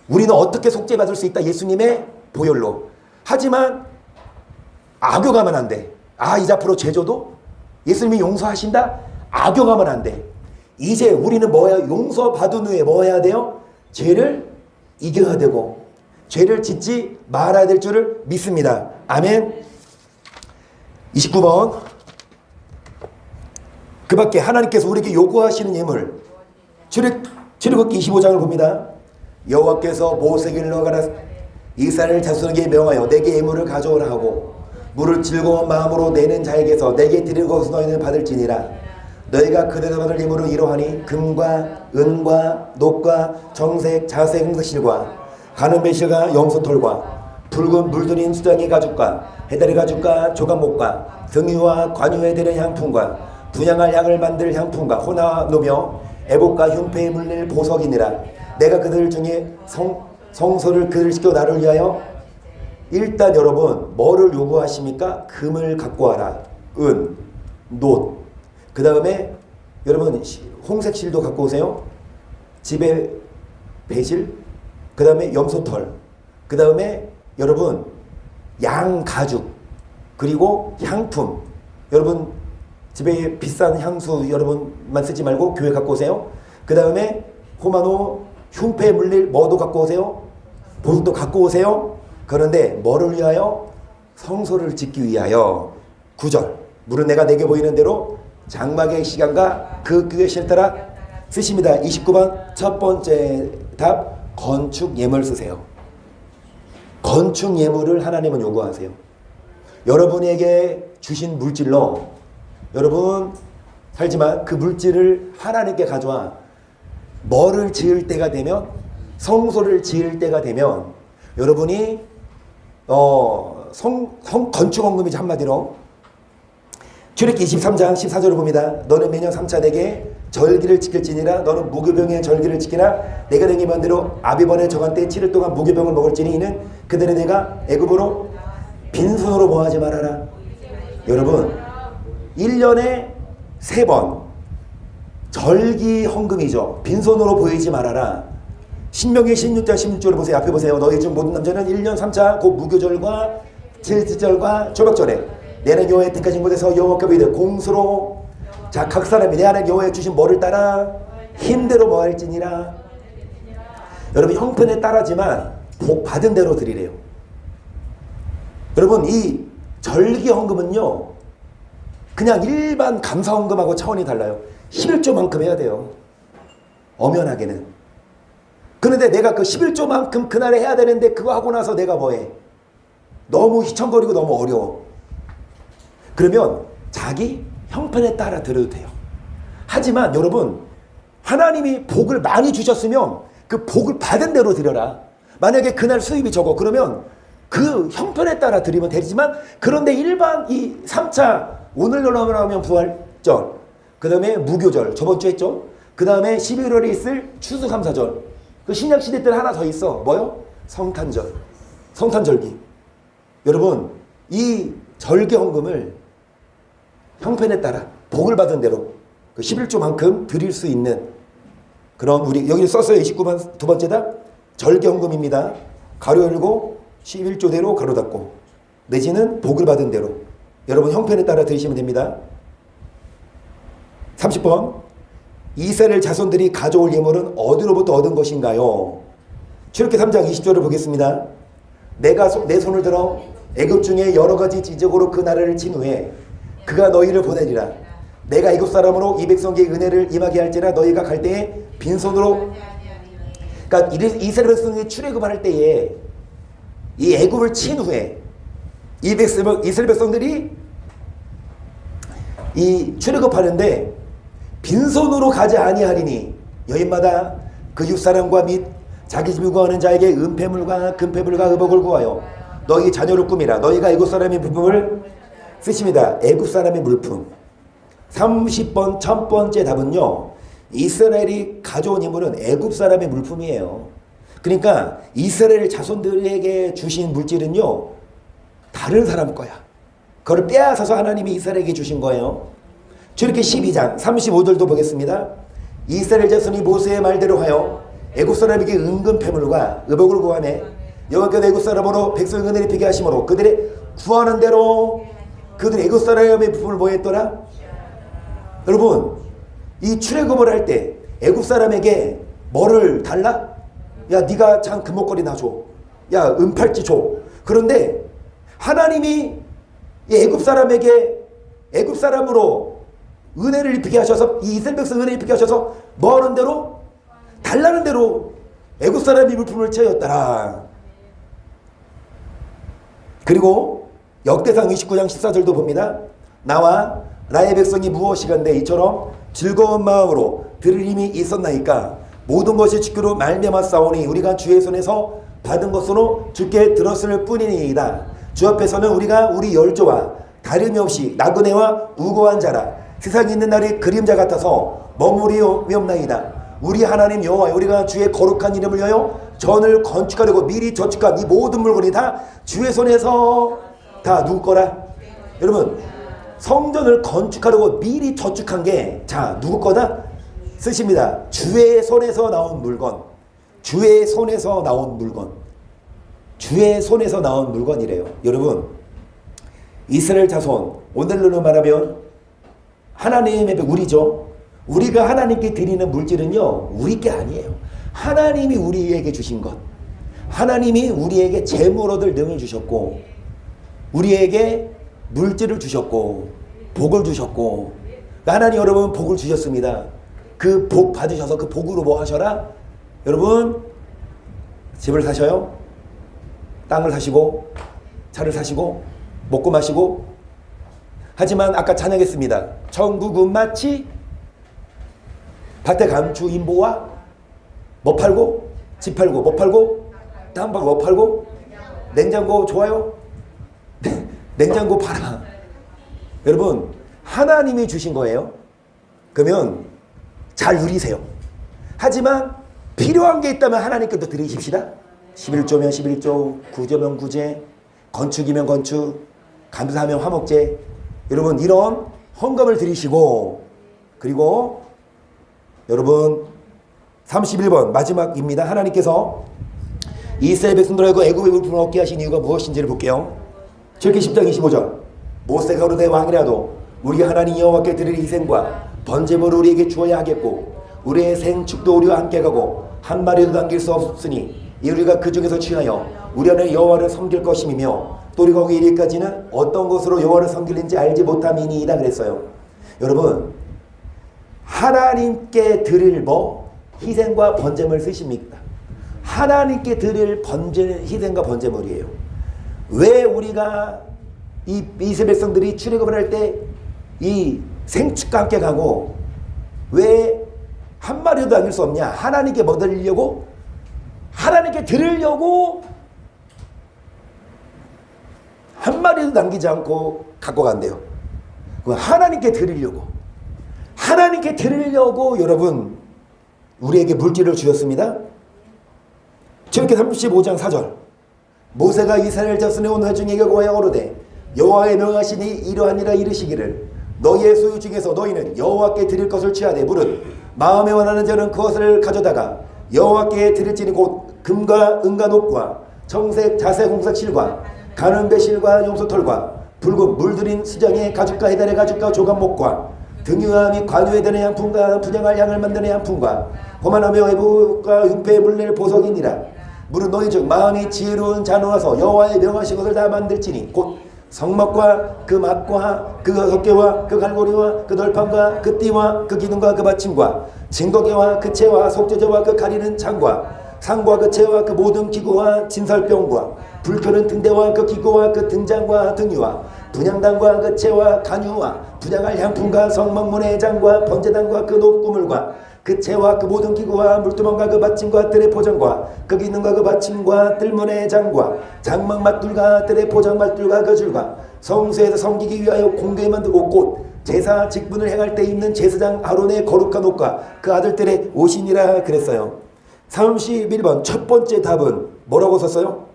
우리는 어떻게 속죄받을 수 있다? 예수님의 보혈로. 하지만 악용하면 안 돼. 이제 앞으로 죄져도 예수님이 용서하신다? 악용하면 안 돼. 이제 우리는 뭐야? 용서받은 후에 뭐 해야 돼요? 죄를 이겨야 되고 죄를 짓지 말아야 될 줄을 믿습니다. 아멘. 29번 그 밖에 하나님께서 우리에게 요구하시는 예물 출애굽기 25장을 봅니다. 여호와께서 모세에게 일러가라 이스라엘 자손에게 명하여 내게 예물을 가져오라 하고 물을 즐거운 마음으로 내는 자에게서 내게 드리는 것을 너희는 받을지니라. 너희가 그들에게 받을 예물은 이러하니 금과 은과 녹과 정색 자색 홍색실과 가는 매실과 염소털과 붉은 물들인 수장의 가죽과 해다리 가죽과 조각목과 등유와 관유에 드는 향품과 분향할 향을 만들 향품과 호나노며 애복과 흉패에 물릴 보석이니라. 내가 그들 중에 성소를 그들 시켜 나를 위하여 일단 여러분 뭐를 요구하십니까? 금을 갖고 와라. 은, 놋. 그 다음에 여러분 홍색실도 갖고 오세요. 집에 배실. 그 다음에 염소털. 그 다음에 여러분 양 가죽. 그리고 향품. 여러분 집에 비싼 향수 여러분만 쓰지 말고 교회 갖고 오세요. 그 다음에 호마노 흉패에 물릴 뭐도 갖고 오세요. 보석도 갖고 오세요. 그런데 뭐를 위하여? 성소를 짓기 위하여. 9절 물은 내가 내게 보이는 대로 장막의 시간과 그 규례를 따라 쓰십니다. 29번 첫 번째 답 건축 예물 쓰세요. 건축 예물을 하나님은 요구하세요. 여러분에게 주신 물질로 여러분 살지만 그 물질을 하나님께 가져와 뭐를 지을 때가 되면, 성소를 지을 때가 되면 여러분이 건축원금이죠. 한마디로 출애굽기 23장 14절을 봅니다. 너는 매년 3차 내게 절기를 지킬지니라. 너는 무교병의 절기를 지키라. 내가 내게 만대로 아비번에 정한 때 7일 동안 무교병을 먹을지니 이는 그들의 내가 애굽으로 빈손으로 모하지 말아라. 여러분 1년에 3번 절기 헌금이죠. 빈손으로 보이지 말아라. 신명기 16장 16절을 보세요. 앞에 보세요. 너희 중 모든 남자는 1년 3차 곧 무교절과 칠지절과 초막절에 내 하나님 여호와의 택하신 곳에서 여호와께 보이되 공수로, 자 각 사람이 내 하나님 여호와의 주신 뭐를 따라 힘대로 뭐할지니라. 여러분 형편에 따라지만 복 받은 대로 드리래요. 여러분 이 절기 헌금은요 그냥 일반 감사 헌금하고 차원이 달라요. 11조만큼 해야 돼요. 엄연하게는. 그런데 내가 그 11조만큼 그날에 해야 되는데 그거 하고 나서 내가 뭐해? 너무 휘청거리고 너무 어려워. 그러면 자기 형편에 따라 드려도 돼요. 하지만 여러분 하나님이 복을 많이 주셨으면 그 복을 받은 대로 드려라. 만약에 그날 수입이 적어 그러면 그 형편에 따라 드리면 되지만, 그런데 일반 이 3차 오늘로 하면 부활절, 그 다음에 무교절 저번 주에 했죠. 그 다음에 11월에 있을 추수감사절, 그 신약시대 때는 하나 더 있어. 뭐요? 성탄절, 성탄절기. 여러분 이 절기 헌금을 형편에 따라 복을 받은 대로 그 11조만큼 드릴 수 있는 그런, 우리 여기 썼어요. 29번 두 번째다 절기 헌금입니다. 가로 열고 11조대로 가로 닫고, 내지는 복을 받은 대로 여러분 형편에 따라 드리시면 됩니다. 30번 이스라엘 자손들이 가져올 예물은 어디로부터 얻은 것인가요? 출애굽기 3장 20절을 보겠습니다. 내가 내 손을 들어 애굽 중에 여러 가지 지적으로 그 나라를 친 후에 그가 너희를 보내리라. 내가 애굽 사람으로 이 백성에게 은혜를 임하게 할지라. 너희가 갈 때에 빈손으로, 그러니까 이스라엘 백성이 출애굽을 할 때에 이 애굽을 친 후에 이스라엘 백성들이 이 출애굽하는데 빈손으로 가지 아니하리니 여인마다 그 육사람과 및 자기 집을 구하는 자에게 은폐물과 금폐물과 의복을 구하여 너희 자녀를 꾸미라. 너희가 애굽 사람의 물품을 쓰십니다. 애굽 사람의 물품. 30번 첫 번째 답은요, 이스라엘이 가져온 인물은 애굽 사람의 물품이에요. 그러니까 이스라엘 자손들에게 주신 물질은요 다른 사람 거야. 그걸 빼앗아서 하나님이 이스라엘에게 주신 거예요. 출애굽기 12장 35절도 보겠습니다. 이스라엘 자손이 모세의 말대로 하여 애굽 사람에게 은금 패물과 의복을 구하매 여호와께서 애굽 사람으로 백성 은혜를 입히게 하심으로 그들의 구하는 대로 그들이 애굽 사람의 부품을 뭐 했더라? 여러분 이 출애굽을 할 때 애굽 사람에게 뭐를 달라? 야 네가 장 금목걸이 놔줘. 야 은팔찌 줘. 그런데 하나님이 이 애굽 사람에게 애굽 사람으로 은혜를 입히게 하셔서, 이 이스라엘 백성 은혜를 입히게 하셔서 뭐 하는 대로? 달라는 대로 애굽 사람이 물품을 채웠더라. 그리고 역대상 29장 14절도 봅니다. 나와 나의 백성이 무엇이간데 이처럼 즐거운 마음으로 들을 힘이 있었나이까. 모든 것이 주께로 말미암아 싸우니 우리가 주의 손에서 받은 것으로 주께 들었을 뿐이니이다. 주 앞에서는 우리가 우리 열조와 다름이 없이 나그네와 우고한 자라. 세상에 있는 날이 그림자 같아서 머무리옵나이다. 우리 하나님 여호와, 우리가 주의 거룩한 이름을 위하여 전을 건축하려고 미리 저축한 이 모든 물건이 다 주의 손에서 다 누구 거라? 여러분 성전을 건축하려고 미리 저축한 게 자 누구 거다? 쓰십니다. 주의 손에서 나온 물건. 주의 손에서 나온 물건. 주의 손에서 나온 물건이래요. 여러분 이스라엘 자손, 오늘로 말하면 하나님의 우리죠. 우리가 하나님께 드리는 물질은요 우리 게 아니에요. 하나님이 우리에게 주신 것. 하나님이 우리에게 재물 얻을 능을 주셨고 우리에게 물질을 주셨고 복을 주셨고, 하나님 여러분 복을 주셨습니다. 그 복 받으셔서 그 복으로 뭐 하셔라? 여러분 집을 사셔요. 땅을 사시고 차를 사시고 먹고 마시고 하지만 아까 찬양했습니다. 천국은 마치 밭에 감추 인보와 뭐 팔고? 집 팔고 뭐 팔고? 땅 팔고 뭐 팔고? 냉장고 좋아요? 냉장고 팔아. 여러분 하나님이 주신 거예요. 그러면 잘 누리세요. 하지만 필요한 게 있다면 하나님께 또 드리십시다. 11조면 11조, 구제면 구제, 건축이면 건축, 감사하면 화목제. 여러분 이런 헌금을 드리시고, 그리고 여러분 31번 마지막입니다. 하나님께서 이스라엘 백성들에게 애굽의 물품을 얻게 하신 이유가 무엇인지를 볼게요. 출애굽기 10장 25절. 모세가 가로되 왕이라도 우리가 하나님 여호와께 드릴 희생과 번제물을 우리에게 주어야 하겠고 우리의 생축도 우리와 함께 가고 한 마리도 남길 수 없으니 이 우리가 그 중에서 취하여 우리 안에 여호와를 섬길 것임이며 또 우리가 거기 이르기까지는 어떤 것으로 여호와를 섬기는지 알지 못함이니이다 그랬어요. 여러분 하나님께 드릴 뭐 희생과 번제물 쓰십니까? 하나님께 드릴 희생과 번제물이에요. 왜 우리가 이 이스라엘 백성들이 출애굽을 할 때 이 생축과 함께 가고 왜 한 마리도 남길 수 없냐? 하나님께 뭐 드리려고? 하나님께 드리려고 한 마리도 남기지 않고 갖고 간대요. 하나님께 드리려고. 하나님께 드리려고 여러분 우리에게 물질을 주셨습니다. 출애굽기 35장 4절. 모세가 이스라엘 자손의 온 회중에게 고하여 오르되 여호와의 명하시니 이러하니라 이르시기를 너희의 소유 중에서 너희는 여호와께 드릴 것을 취하되 무릇 마음에 원하는 자는 그것을 가져다가 여호와께 드릴지니 곧 금과 은과 녹과 청색 자색 홍색 실과 가는 배실과 용소털과 붉은 물들인 수정의 가죽과 해달의 가죽과 조각목과 등유와 및 관유에 드는 양품과 분양할 양을 만드는 양품과 고만하며 외부과 흉패의 물낼 보석이니라. 무릇 너희 중 마음이 지혜로운 자는 와서 여호와의 명하신 것을 다 만들지니 곧 성막과 그 막과 그 덮개와 그 갈고리와 그 널판과 그 띠와 그 기둥과 그 받침과 증거계와 그 채와 속죄제와 그 가리는 창과 상과 그 채와 그 모든 기구와 진설병과 불 켜는 등대와 그 기구와 그 등장과 등유와 분향단과 그 채와 간유와 분향할 향품과 성막문의 장과 번제단과 그 녹구물과 그 채와 그 모든 기구와 물두멍과 그 받침과 뜰의 포장과 그 기능과 그 받침과 뜰문의 장과 장막 맞둘과 뜰의 포장 맞둘과 그 줄과 성소에서 섬기기 위하여 공개에 만들고 꽃 제사 직분을 행할 때 입는 제사장 아론의 거룩한 옷과 그 아들들의 옷이니라 그랬어요. 31번 첫 번째 답은 뭐라고 썼어요?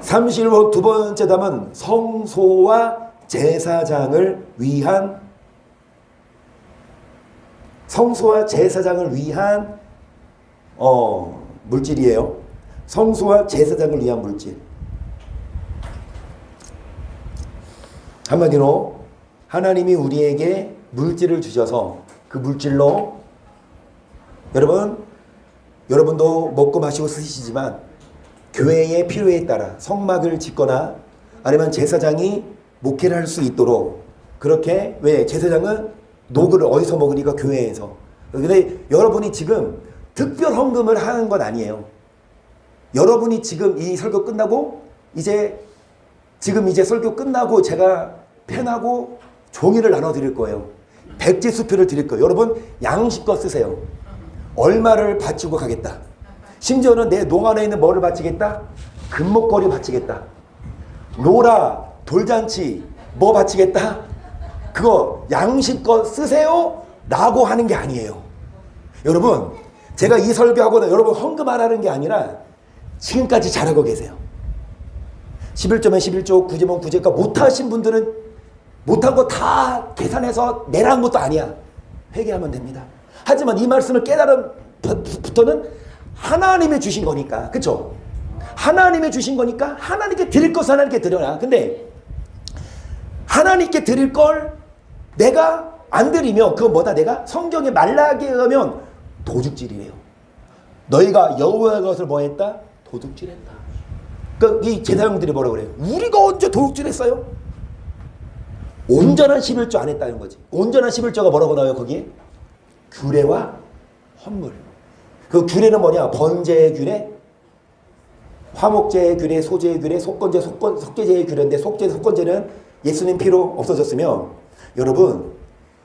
31번 두 번째 답은 성소와 제사장을 위한 물질이에요. 성소와 제사장을 위한 물질. 한마디로 하나님이 우리에게 물질을 주셔서 그 물질로 여러분도 먹고 마시고 쓰시지만 교회의 필요에 따라 성막을 짓거나 아니면 제사장이 목회를 할 수 있도록 그렇게 왜 제사장은 노그를 어디서 먹으니까 교회에서. 근데 여러분이 지금 특별 헌금을 하는 건 아니에요. 여러분이 지금 이 설교 끝나고 이제 설교 끝나고 제가 펜하고 종이를 나눠 드릴 거예요. 백지 수표를 드릴 거예요. 여러분 양식껏 쓰세요. 얼마를 바치고 가겠다. 심지어는 내 농안에 있는 뭐를 바치겠다? 금목걸이 바치겠다. 로라, 돌잔치 뭐 바치겠다? 그거 양식껏 쓰세요 라고 하는 게 아니에요. 여러분 제가 이 설교하고 여러분 헌금하라는 게 아니라 지금까지 잘하고 계세요. 11조면 11조, 구제면 구제가 못하신 분들은 못한 거 다 계산해서 내라는 것도 아니야. 회개하면 됩니다. 하지만 이 말씀을 깨달음부터는 하나님이 주신 거니까, 그쵸? 하나님이 주신 거니까 하나님께 드릴 것을 하나님께 드려라. 근데 하나님께 드릴 걸 내가 안 드리면 그건 뭐다? 내가 성경에 말라하게 하면 도둑질이에요. 너희가 여호와의 것을 뭐 했다? 도둑질했다. 그러니까 이 제사장들이 뭐라고 그래요? 우리가 언제 도둑질했어요? 온전한 11조 안 했다는 거지. 온전한 11조가 뭐라고 나와요 거기에? 규례와 헌물. 그 규례는 뭐냐? 번제의 규례, 화목제의 규례, 소제의 규례, 속죄제의 규례인데 속죄, 속건제는 예수님 피로 없어졌으면 여러분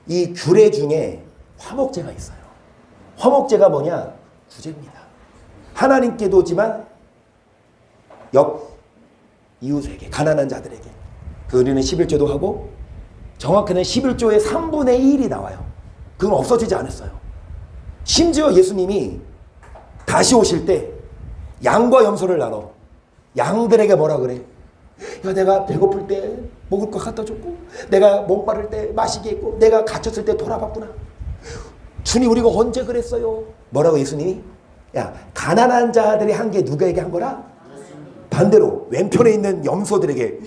이 규례 중에 화목제가 있어요. 화목제가 뭐냐? 구제입니다. 하나님께도지만 옆 이웃에게, 가난한 자들에게. 우리는 11조도 하고 정확히는 11조의 3분의 1이 나와요. 그건 없어지지 않았어요. 심지어 예수님이 다시 오실 때 양과 염소를 나눠 양들에게 뭐라 그래? 야, 내가 배고플 때 먹을 거 갖다 줬고, 내가 목마를 때 마시게 했고, 내가 갇혔을 때 돌아봤구나. 주님, 우리가 언제 그랬어요? 뭐라고 예수님이? 야, 가난한 자들이 한 게 누구에게 한 거라? 반대로 왼편에 있는 염소들에게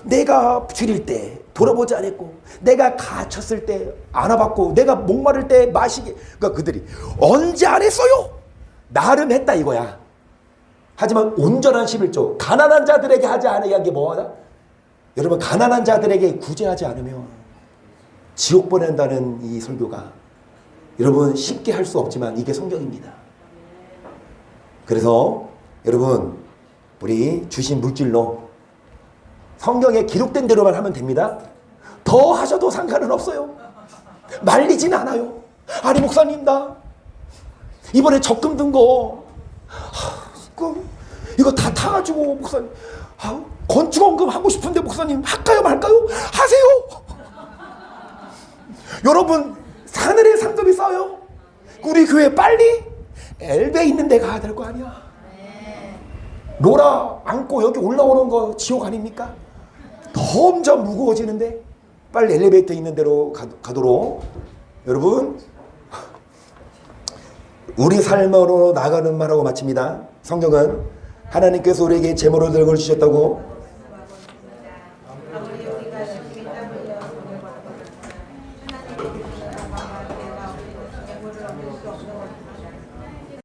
내가 줄일 때 돌아보지 않았고, 내가 갇혔을 때 안아봤고, 내가 목마를 때 마시게. 그러니까 그들이 언제 안 했어요? 나름 했다 이거야. 하지만 온전한 11조, 가난한 자들에게 하지 않으게 한 게 뭐하다? 여러분, 가난한 자들에게 구제하지 않으면 지옥 보낸다는 이 설교가 여러분 쉽게 할 수 없지만 이게 성경입니다. 그래서 여러분, 우리 주신 물질로 성경에 기록된 대로만 하면 됩니다. 더 하셔도 상관은 없어요. 말리진 않아요. 아니 목사님, 나 이번에 적금 든 거 이거 다 타가지고 목사님, 건축원금 하고 싶은데 목사님 할까요 말까요? 하세요. 여러분, 하늘에 상급이 쌓여. 우리 교회 빨리 엘베 있는 데 가야 될 거 아니야. 로라 안고 여기 올라오는 거 지옥 아닙니까? 점점 무거워지는데 빨리 엘리베이터 있는 데로 가도록. 여러분, 우리 삶으로 나가는 말하고 마칩니다. 성경은 하나님께서 우리에게 재물을 들고 주셨다고